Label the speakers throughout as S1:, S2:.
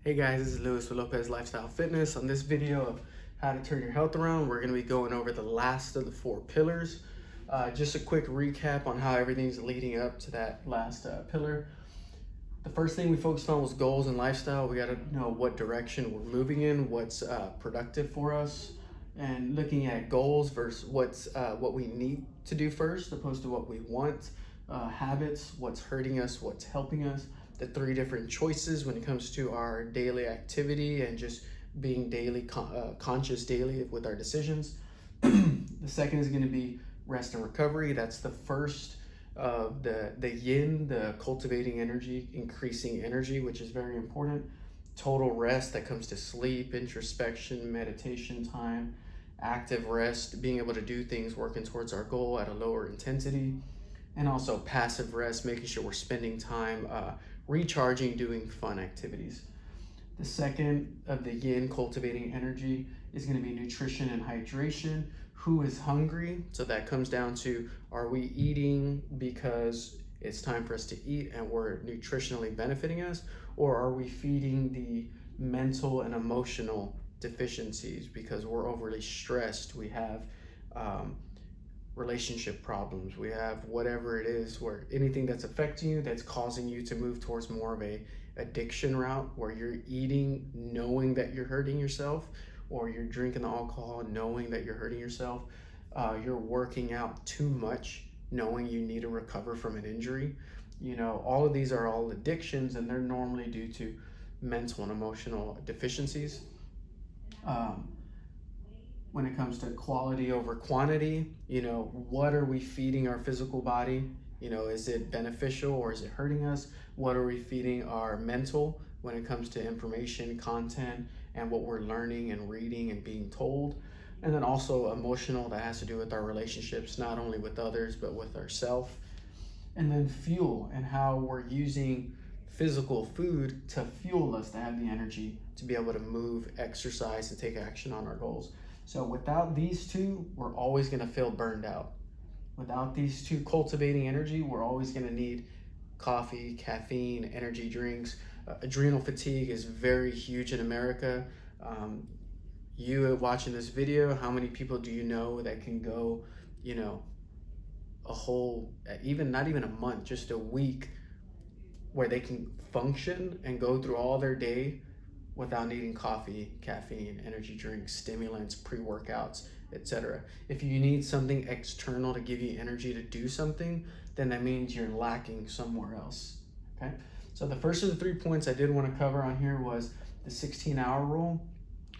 S1: Hey guys, this is Luis with Lopez Lifestyle Fitness. On this video of how to turn your health around, we're going to be going over the last of the 4 pillars. Just a quick recap on how everything's leading up to that last pillar. The first thing we focused on was goals and lifestyle. We got to know what direction we're moving in, what's productive for us, and looking at goals versus what we need to do first, opposed to what we want. Habits, what's hurting us, what's helping us. The 3 different choices when it comes to our daily activity and just being conscious daily with our decisions. The second is going to be rest and recovery. That's the first of the yin, the cultivating energy, increasing energy, which is very important. Total rest, that comes to sleep, introspection, meditation time, active rest, being able to do things working towards our goal at a lower intensity. And also passive rest, making sure we're spending time recharging, doing fun activities. The second of the yin, cultivating energy, is going to be nutrition and hydration. Who is hungry? So that comes down to, are we eating because it's time for us to eat and we're nutritionally benefiting us? Or are we feeding the mental and emotional deficiencies because we're overly stressed? We have relationship problems, we have whatever it is, where anything that's affecting you that's causing you to move towards more of a addiction route, where you're eating knowing that you're hurting yourself, or you're drinking the alcohol knowing that you're hurting yourself. You're working out too much knowing you need to recover from an injury. All of these are all addictions, and they're normally due to mental and emotional deficiencies. When it comes to quality over quantity, what are we feeding our physical body? Is it beneficial or is it hurting us? What are we feeding our mental when it comes to information, content, and what we're learning and reading and being told? And then also emotional, that has to do with our relationships, not only with others, but with ourselves. And then fuel, and how we're using physical food to fuel us to have the energy to be able to move, exercise, and take action on our goals. So without these two, we're always going to feel burned out. Without these two cultivating energy, we're always going to need coffee, caffeine, energy drinks. Adrenal fatigue is very huge in America. You watching this video, how many people do you know that can go, a whole, even not even a month, just a week, where they can function and go through all their day without needing coffee, caffeine, energy drinks, stimulants, pre-workouts, etc. If you need something external to give you energy to do something, then that means you're lacking somewhere else. Okay? So the first of the 3 points I did want to cover on here was the 16-hour rule.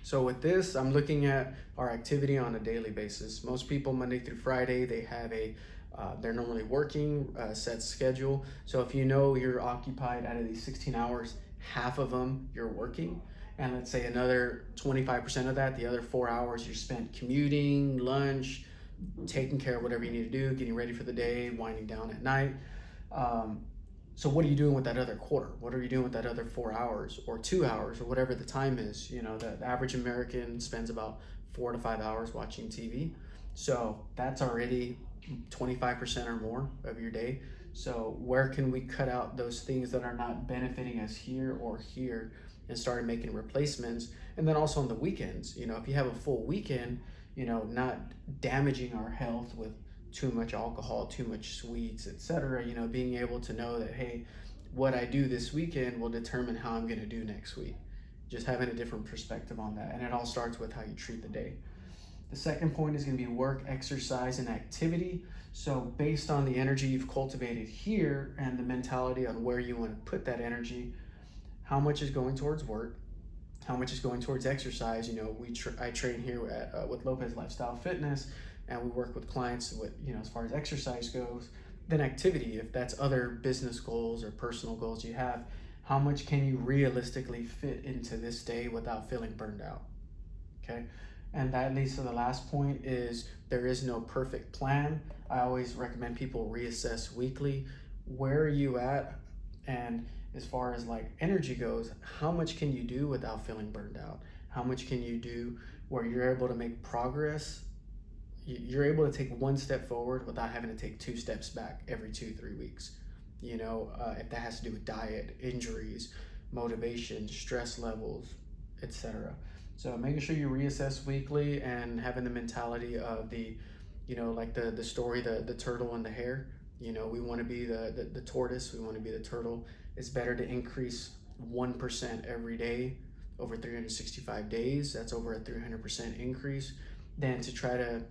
S1: So with this, I'm looking at our activity on a daily basis. Most people, Monday through Friday, they have they're normally working set schedule. So if you're occupied out of these 16 hours, half of them you're working, and let's say another 25% of that, the other 4 hours, you're spent commuting, lunch, taking care of whatever you need to do, getting ready for the day, winding down at night. So what are you doing with that other quarter? What are you doing with that other 4 hours or 2 hours or whatever the time is? The average American spends about 4 to 5 hours watching TV. So that's already 25% or more of your day. So where can we cut out those things that are not benefiting us here or here and start making replacements? And then also on the weekends, if you have a full weekend, not damaging our health with too much alcohol, too much sweets, etc. Being able to know that, hey, what I do this weekend will determine how I'm going to do next week. Just having a different perspective on that. And it all starts with how you treat the day. The second point is going to be work, exercise, and activity. So based on the energy you've cultivated here and the mentality on where you want to put that energy, how much is going towards work, how much is going towards exercise? I train here with Lopez Lifestyle Fitness, and we work with clients with, as far as exercise goes. Then activity, if that's other business goals or personal goals you have, how much can you realistically fit into this day without feeling burned out? Okay. And that leads to the last point, is there is no perfect plan. I always recommend people reassess weekly. Where are you at? And as far as like energy goes, how much can you do without feeling burned out? How much can you do where you're able to make progress? You're able to take 1 step forward without having to take 2 steps back every 2-3 weeks. If that has to do with diet, injuries, motivation, stress levels, etc. So making sure you reassess weekly and having the mentality of the, like the story, the turtle and the hare. We want to be the tortoise, we want to be the turtle. It's better to increase 1% every day over 365 days. That's over a 300% increase than to try to,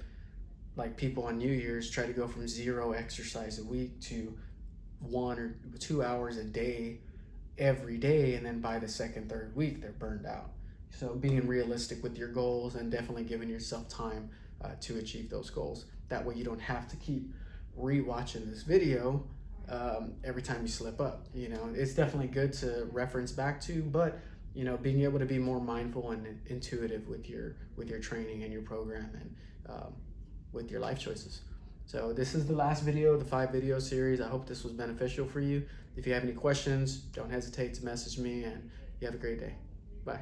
S1: like people on New Year's, try to go from 0 exercise a week to 1 or 2 hours a day every day, and then by the second, third week they're burned out. So being realistic with your goals and definitely giving yourself time to achieve those goals. That way you don't have to keep rewatching this video every time you slip up. It's definitely good to reference back to, but being able to be more mindful and intuitive with your training and your program and with your life choices. So this is the last video of the 5-video series. I hope this was beneficial for you. If you have any questions, don't hesitate to message me, and you have a great day. Bye.